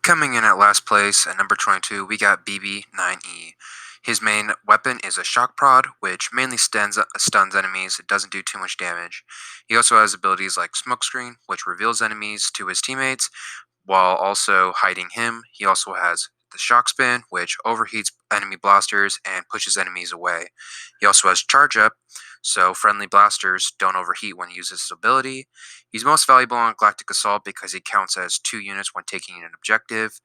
Coming in at last place at number 22, we got BB-9E. His main weapon is a shock prod, which mainly stuns enemies. It doesn't do too much damage. He also has abilities like Smokescreen, which reveals enemies to his teammates while also hiding him. He also has the Shock Spin, which overheats enemy blasters and pushes enemies away. He also has Charge Up, so friendly blasters don't overheat when he uses this ability. He's most valuable on Galactic Assault because he counts as 2 units when taking an objective.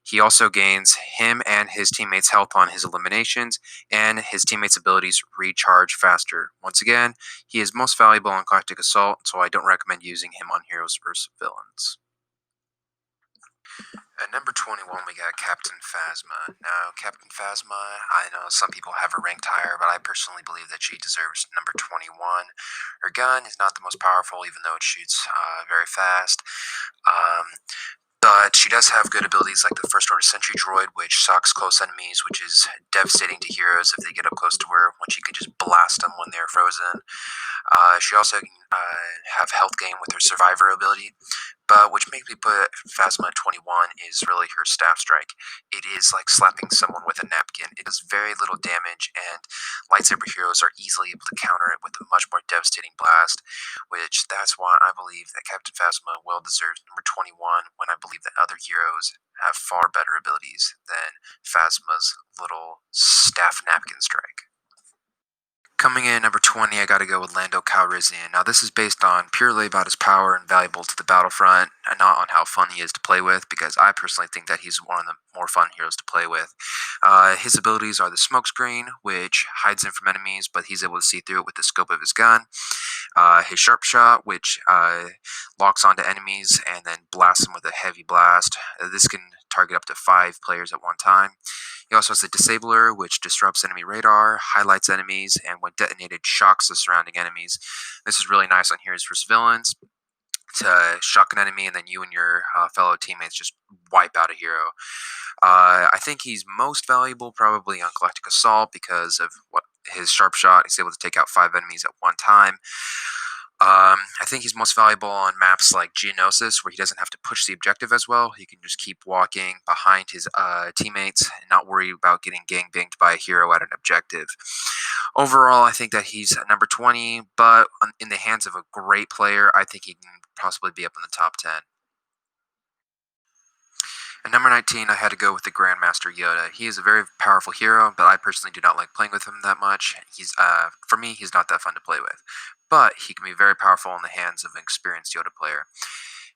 He also gains him and his teammates' health on his eliminations, and his teammates' abilities recharge faster. Once again, he is most valuable on Galactic Assault, so I don't recommend using him on heroes versus villains. At number 21, we got Captain Phasma. Now, Captain Phasma, I know some people have her ranked higher, but I personally believe that she deserves number 21. Her gun is not the most powerful, even though it shoots very fast. Um, but she does have good abilities like the First Order Sentry Droid, which socks close enemies, which is devastating to heroes if they get up close to her, when she can just blast them when they're frozen. She also can have health gain with her Survivor ability, but which makes me put Phasma at 21 is really her Staff Strike. It is like slapping someone with a napkin. It does very little damage, and lightsaber heroes are easily able to counter it with a much more devastating blast, which that's why I believe that Captain Phasma well deserves number 21 when I believe that other heroes have far better abilities than Phasma's little staff napkin strike. Coming in at number 20, I gotta go with Lando Calrissian. Now, this is based on purely about his power and valuable to the Battlefront, and not on how fun he is to play with, because I personally think that he's one of the more fun heroes to play with. His abilities are the Smokescreen, which hides him from enemies, but he's able to see through it with the scope of his gun. His Sharp Shot, which locks onto enemies and then blasts them with a heavy blast. This can target up to 5 players at one time. He also has the Disabler, which disrupts enemy radar, highlights enemies, and when detonated, shocks the surrounding enemies. This is really nice on heroes vs. villains to shock an enemy, and then you and your fellow teammates just wipe out a hero. I think he's most valuable probably on Galactic Assault because of what his Sharp Shot. He's able to take out 5 enemies at one time. I think he's most valuable on maps like Geonosis, where he doesn't have to push the objective as well. He can just keep walking behind his teammates and not worry about getting gangbanged by a hero at an objective. Overall, I think that he's at number 20, but in the hands of a great player, I think he can possibly be up in the top 10. At number 19, I had to go with the Grandmaster Yoda. He is a very powerful hero, but I personally do not like playing with him that much. For me, he's not that fun to play with. But he can be very powerful in the hands of an experienced Yoda player.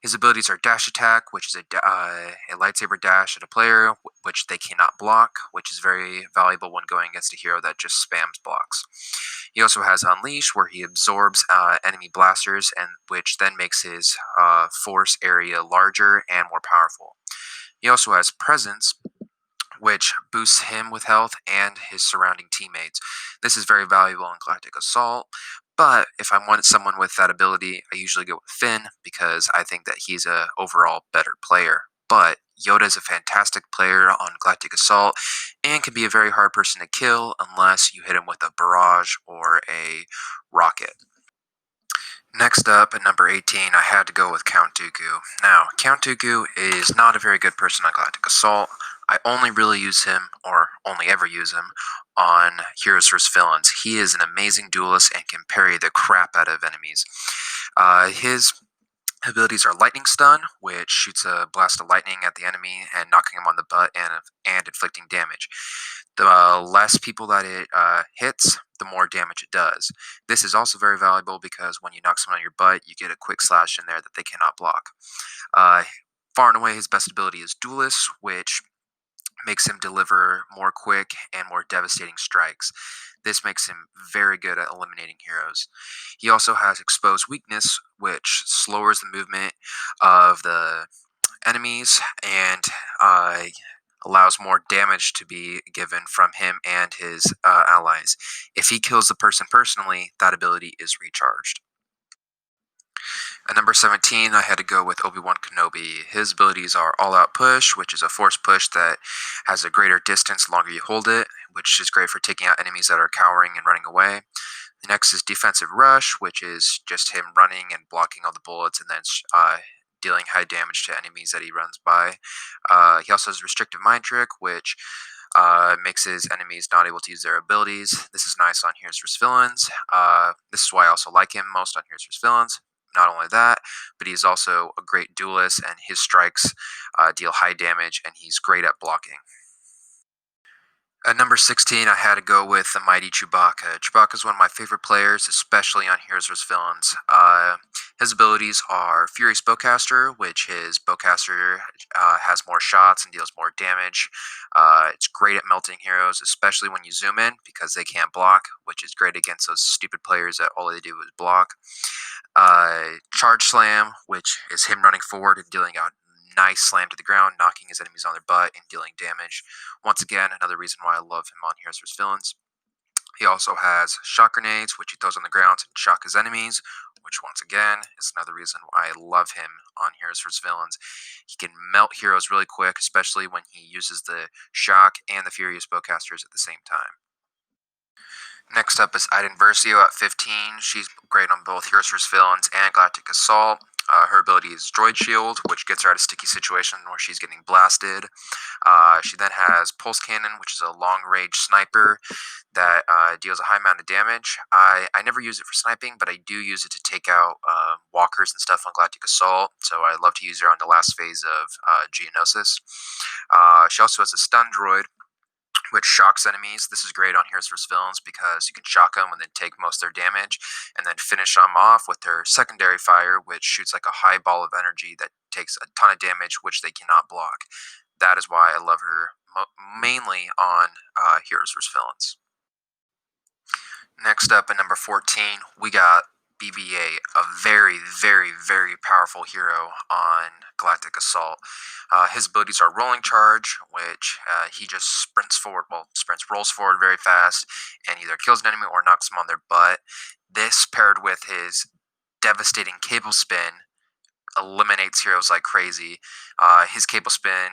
His abilities are Dash Attack, which is a lightsaber dash at a player, which they cannot block, which is very valuable when going against a hero that just spams blocks. He also has Unleash, where he absorbs enemy blasters, and which then makes his force area larger and more powerful. He also has Presence, which boosts him with health and his surrounding teammates. This is very valuable in Galactic Assault, but if I want someone with that ability, I usually go with Finn because I think that he's a overall better player. But Yoda is a fantastic player on Galactic Assault and can be a very hard person to kill unless you hit him with a barrage or a rocket. Next up, at number 18, I had to go with Count Dooku. Now, Count Dooku is not a very good person on Galactic Assault. I only really use him, or only ever use him, on heroes vs. villains. He is an amazing duelist and can parry the crap out of enemies. His abilities are Lightning Stun, which shoots a blast of lightning at the enemy and knocking him on the butt and inflicting damage. The less people that it hits, the more damage it does. This is also very valuable because when you knock someone on your butt, you get a quick slash in there that they cannot block. Far and away, his best ability is Duelist, which makes him deliver more quick and more devastating strikes. This makes him very good at eliminating heroes. He also has Exposed Weakness, which slowers the movement of the enemies and allows more damage to be given from him and his allies. If he kills the person personally, that ability is recharged. At number 17, I had to go with ObiWan Kenobi. His abilities are All Out Push, which is a force push that has a greater distance the longer you hold it, which is great for taking out enemies that are cowering and running away. The next is Defensive Rush, which is just him running and blocking all the bullets and then dealing high damage to enemies that he runs by. He also has Restrictive Mind Trick, which makes his enemies not able to use their abilities. This is nice on Heroes vs. Villains. This is why I also like him most on Heroes vs. Villains. Not only that, but he's also a great duelist, and his strikes deal high damage, and he's great at blocking. At number 16, I had to go with the mighty Chewbacca. Chewbacca is one of my favorite players, especially on Heroes vs. Villains. His abilities are Furious Bowcaster, which his Bowcaster has more shots and deals more damage. It's great at melting heroes, especially when you zoom in, because they can't block, which is great against those stupid players that all they do is block. Charge Slam, which is him running forward and dealing out nice slam to the ground, knocking his enemies on their butt and dealing damage. Once again, another reason why I love him on Heroes vs. Villains. He also has Shock Grenades, which he throws on the ground to shock his enemies, which once again is another reason why I love him on Heroes vs. Villains. He can melt heroes really quick, especially when he uses the Shock and the Furious Bowcasters at the same time. Next up is Iden Versio at 15. She's great on both Heroes vs. Villains and Galactic Assault. Her ability is Droid Shield, which gets her out of sticky situation where she's getting blasted. She then has Pulse Cannon, which is a long-range sniper that deals a high amount of damage. I never use it for sniping, but I do use it to take out walkers and stuff on Galactic Assault, so I love to use her on the last phase of Geonosis. She also has a Stun Droid, which shocks enemies. This is great on Heroes vs. Villains because you can shock them and then take most of their damage, and then finish them off with their secondary fire, which shoots like a high ball of energy that takes a ton of damage, which they cannot block. That is why I love her mainly on Heroes vs. Villains. Next up at number 14, we got BB-8, a very, very, very powerful hero on Galactic Assault. His abilities are Rolling Charge, which he just rolls forward very fast, and either kills an enemy or knocks them on their butt. This, paired with his devastating Cable Spin, eliminates heroes like crazy. His Cable Spin,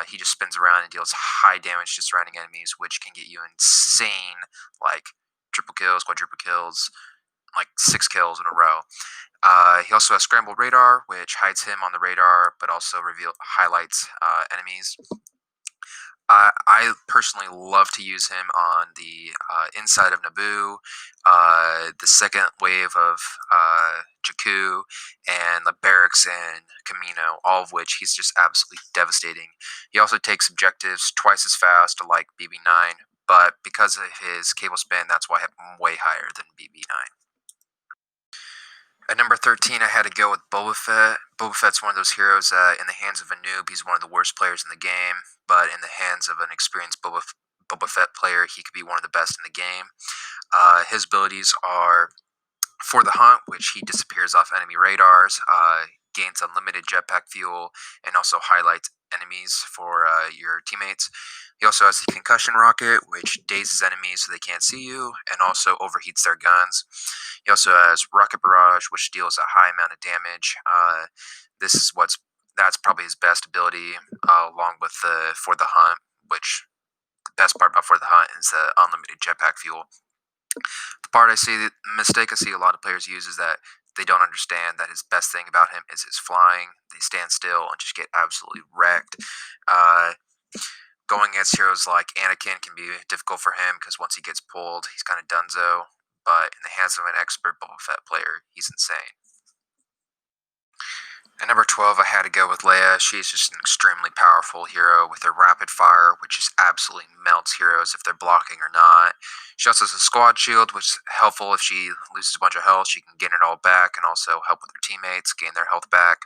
he just spins around and deals high damage to surrounding enemies, which can get you insane, like triple kills, quadruple kills, like 6 kills in a row. He also has Scrambled Radar, which hides him on the radar, but also highlights enemies. I personally love to use him on the inside of Naboo, the second wave of Jakku, and the barracks in Kamino, all of which he's just absolutely devastating. He also takes objectives twice as fast, like BB-9, but because of his Cable Spin, that's why I have him way higher than BB-9. At number 13, I had to go with Boba Fett. Boba Fett's one of those heroes that, in the hands of a noob, he's one of the worst players in the game, but in the hands of an experienced Boba Fett player, he could be one of the best in the game. His abilities are For the Hunt, which he disappears off enemy radars, gains unlimited jetpack fuel, and also highlights enemies for your teammates. He also has the Concussion Rocket, which dazes enemies so they can't see you, and also overheats their guns. He also has Rocket Barrage, which deals a high amount of damage. That's probably his best ability, along with the For the Hunt, which the best part about For the Hunt is the unlimited jetpack fuel. The mistake I see a lot of players use is that they don't understand that his best thing about him is his flying. They stand still and just get absolutely wrecked. Going against heroes like Anakin can be difficult for him because once he gets pulled, he's kind of donezo. But in the hands of an expert Boba Fett player, he's insane. At number 12, I had to go with Leia. She's just an extremely powerful hero with her rapid fire, which just absolutely melts heroes if they're blocking or not. She also has a squad shield, which is helpful if she loses a bunch of health. She can gain it all back and also help with her teammates gain their health back.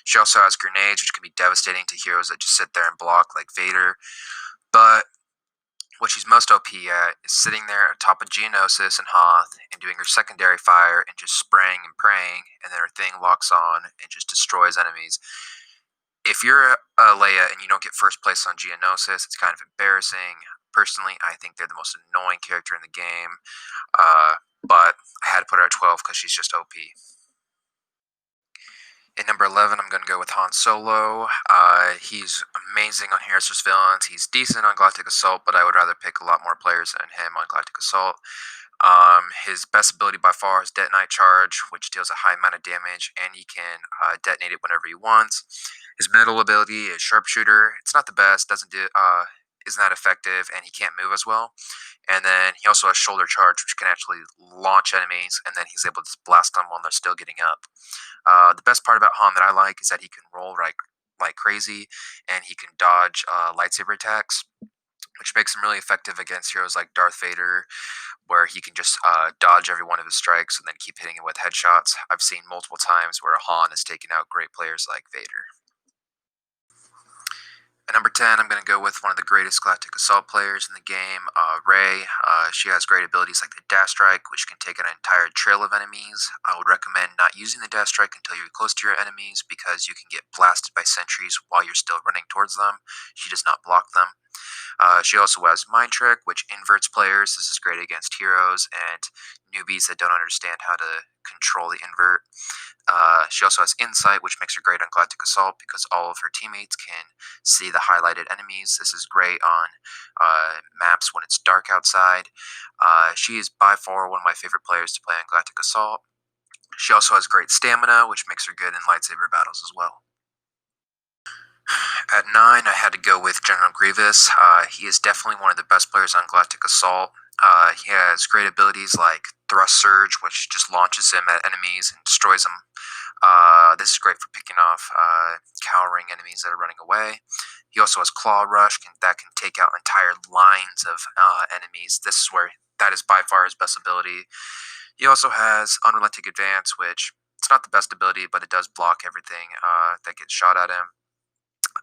She also has grenades, which can be devastating to heroes that just sit there and block, like Vader. But what she's most OP at is sitting there atop of Geonosis and Hoth and doing her secondary fire and just spraying and praying, and then her thing locks on and just destroys enemies. If you're a Leia and you don't get first place on Geonosis, it's kind of embarrassing. Personally, I think they're the most annoying character in the game, but I had to put her at 12 because she's just OP. At number 11, I'm going to go with Han Solo. He's amazing on Heroes vs. Villains. He's decent on Galactic Assault, but I would rather pick a lot more players than him on Galactic Assault. His best ability by far is Detonite Charge, which deals a high amount of damage, and he can detonate it whenever he wants. His middle ability is Sharpshooter. It's not the best, doesn't do isn't that effective, and he can't move as well. And then he also has Shoulder Charge, which can actually launch enemies, and then he's able to blast them while they're still getting up. The best part about Han that I like is that he can roll like crazy, and he can dodge lightsaber attacks, which makes him really effective against heroes like Darth Vader, where he can just dodge every one of his strikes and then keep hitting it with headshots. I've seen multiple times where Han has taken out great players like Vader. At number 10, I'm going to go with one of the greatest Galactic Assault players in the game, Rey. She has great abilities like the Dash Strike, which can take an entire trail of enemies. I would recommend not using the Dash Strike until you're close to your enemies because you can get blasted by sentries while you're still running towards them. She does not block them. She also has Mind Trick, which inverts players. This is great against heroes and newbies that don't understand how to control the invert. She also has Insight, which makes her great on Galactic Assault because all of her teammates can see the highlighted enemies. This is great on maps when it's dark outside. She is by far one of my favorite players to play on Galactic Assault. She also has great stamina, which makes her good in lightsaber battles as well. At 9, I had to go with General Grievous. He is definitely one of the best players on Galactic Assault. He has great abilities like Thrust Surge, which just launches him at enemies and destroys them. This is great for picking off cowering enemies that are running away. He also has Claw Rush that can take out entire lines of enemies. This is where that is by far his best ability. He also has Unrelenting Advance, which it's not the best ability, but it does block everything that gets shot at him.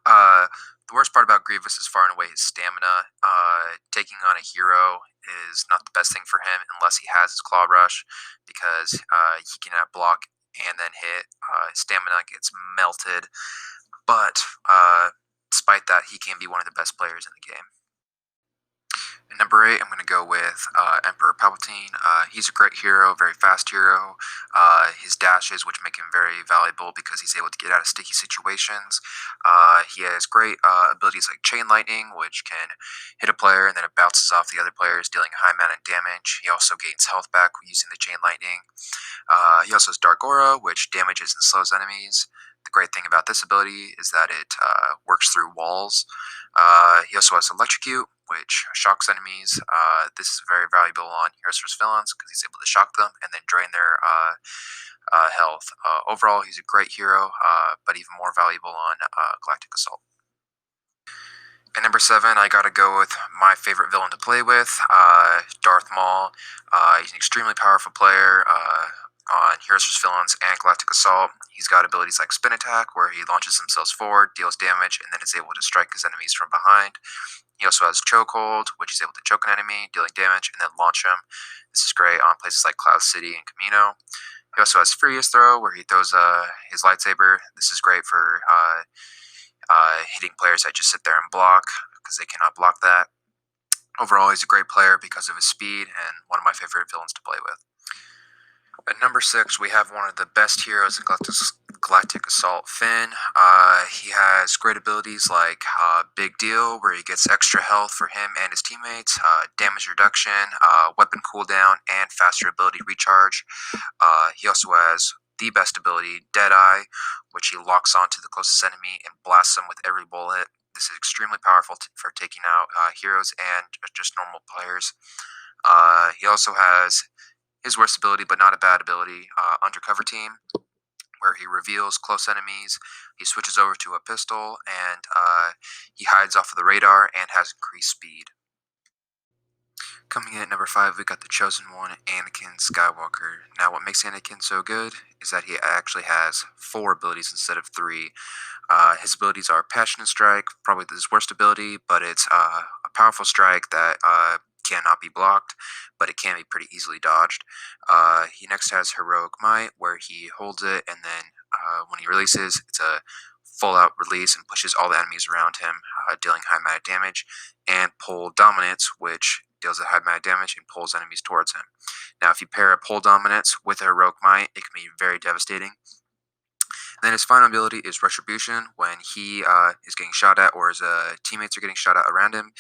The worst part about Grievous is far and away his stamina. Taking on a hero is not the best thing for him unless he has his Claw Rush, because he cannot block and then hit. His stamina gets melted, but despite that, he can be one of the best players in the game. At number 8, I'm going to go with Emperor Palpatine. He's a great hero, very fast hero. His dashes, which make him very valuable because he's able to get out of sticky situations. He has great abilities like Chain Lightning, which can hit a player and then it bounces off the other players, dealing a high amount of damage. He also gains health back using the Chain Lightning. He also has Dark Aura, which damages and slows enemies. The great thing about this ability is that it works through walls. He also has Electrocute, which shocks enemies. This is very valuable on heroes vs. villains because he's able to shock them and then drain their health. Overall, he's a great hero, but even more valuable on Galactic Assault. At number 7, I gotta go with my favorite villain to play with, Darth Maul. He's an extremely powerful player on Heroes vs. Villains and Galactic Assault. He's got abilities like Spin Attack, where he launches himself forward, deals damage, and then is able to strike his enemies from behind. He also has Chokehold, which is able to choke an enemy, dealing damage, and then launch him. This is great on places like Cloud City and Camino. He also has Furious Throw, where he throws his lightsaber. This is great for hitting players that just sit there and block, because they cannot block that. Overall, he's a great player because of his speed and one of my favorite villains to play with. At number 6, we have one of the best heroes in Galactic Assault, Finn. He has great abilities like Big Deal, where he gets extra health for him and his teammates, damage reduction, weapon cooldown, and faster ability recharge. He also has the best ability, Deadeye, which he locks onto the closest enemy and blasts them with every bullet. This is extremely powerful for taking out heroes and just normal players. He also has his worst ability, but not a bad ability, Undercover Team, where he reveals close enemies. He switches over to a pistol, and he hides off of the radar and has increased speed. Coming in at number 5, we got the chosen one, Anakin Skywalker. Now, what makes Anakin so good is that he actually has 4 abilities instead of 3. His abilities are Passionate Strike, probably his worst ability, but it's a powerful strike that cannot be blocked, but it can be pretty easily dodged. He next has Heroic Might, where he holds it, and then when he releases, it's a full-out release and pushes all the enemies around him, dealing high amount of damage. And Pole Dominance, which deals a high amount of damage and pulls enemies towards him. Now, if you pair a Pole Dominance with a Heroic Might, it can be very devastating. Then his final ability is Retribution. When he is getting shot at, or his teammates are getting shot at around him,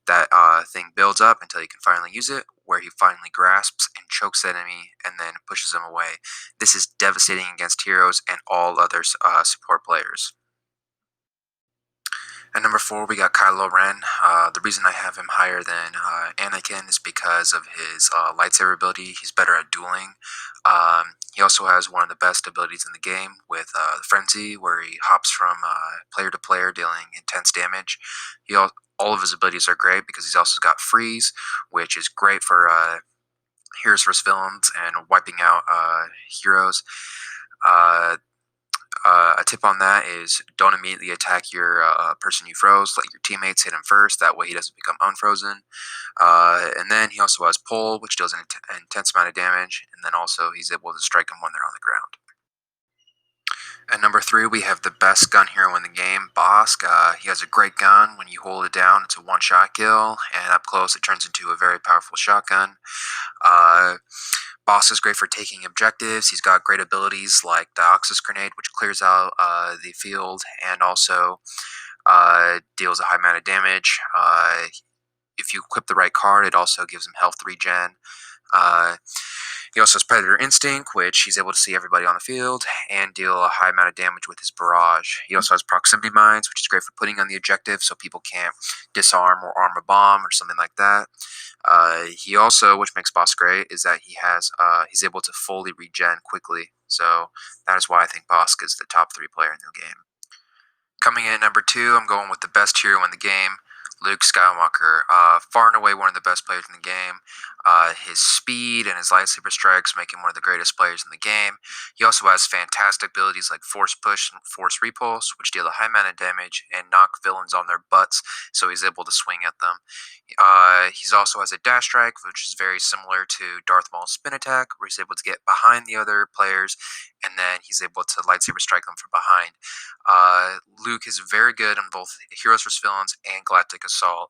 that thing builds up until he can finally use it. where he finally grasps and chokes the enemy and then pushes him away. This is devastating against heroes and all other support players. At number 4, we got Kylo Ren. The reason I have him higher than Anakin is because of his lightsaber ability. He's better at dueling. He also has one of the best abilities in the game with Frenzy, where he hops from player to player, dealing intense damage. All of his abilities are great because he's also got Freeze, which is great for heroes versus villains and wiping out heroes. Uh, a tip on that is don't immediately attack your person you froze. Let your teammates hit him first. That way he doesn't become unfrozen. And then he also has Pull, which deals an intense amount of damage. And then also he's able to strike them when they're on the ground. At number 3, we have the best gun hero in the game, Bosk. He has a great gun. When you hold it down, it's a one-shot kill. And up close, it turns into a very powerful shotgun. Boss is great for taking objectives. He's got great abilities like the Oxus Grenade, which clears out the field and also deals a high amount of damage. If you equip the right card, it also gives him health regen. He also has Predator Instinct, which he's able to see everybody on the field and deal a high amount of damage with his barrage. He also has Proximity Mines, which is great for putting on the objective so people can't disarm or arm a bomb or something like that. He also, which makes Boss great, is that he's able to fully regen quickly. So that is why I think Bosk is the top 3 player in the game. Coming in at number 2, I'm going with the best hero in the game, Luke Skywalker. Far and away one of the best players in the game. His speed and his lightsaber strikes make him one of the greatest players in the game. He also has fantastic abilities like Force Push and Force Repulse, which deal a high amount of damage and knock villains on their butts, so he's able to swing at them. He also has a dash strike, which is very similar to Darth Maul's spin attack, where he's able to get behind the other players, and then he's able to lightsaber strike them from behind. Luke is very good on both Heroes vs. Villains and Galactic Assault.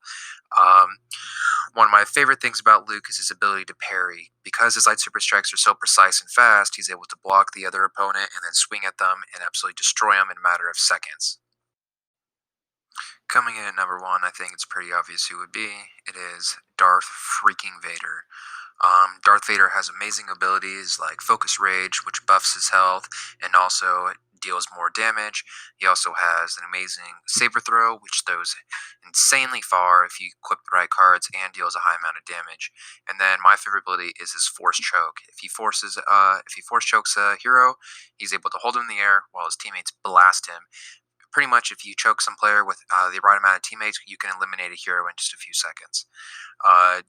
One of my favorite things about Luke is his ability to parry. Because his lightsaber strikes are so precise and fast, he's able to block the other opponent and then swing at them and absolutely destroy them in a matter of seconds. Coming in at number 1, I think it's pretty obvious who it would be. It is Darth freaking Vader. Darth Vader has amazing abilities like Focus Rage, which buffs his health and also deals more damage. He also has an amazing Saber Throw, which throws insanely far if you equip the right cards and deals a high amount of damage. And then my favorite ability is his Force Choke. If he force chokes a hero, he's able to hold him in the air while his teammates blast him. Pretty much, if you choke some player with the right amount of teammates, you can eliminate a hero in just a few seconds.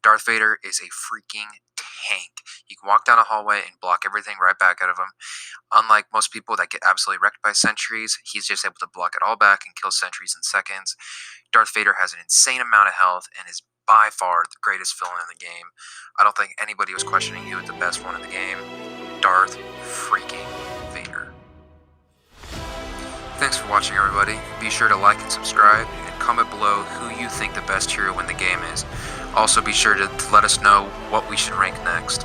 Darth Vader is a freaking tank. He can walk down a hallway and block everything right back out of him. Unlike most people that get absolutely wrecked by sentries, he's just able to block it all back and kill sentries in seconds. Darth Vader has an insane amount of health and is by far the greatest villain in the game. I don't think anybody was questioning who was the best one in the game. Darth freaking Vader. Thanks for watching, everybody. Be sure to like and subscribe, and comment below who you think the best hero in the game is. Also, be sure to let us know what we should rank next.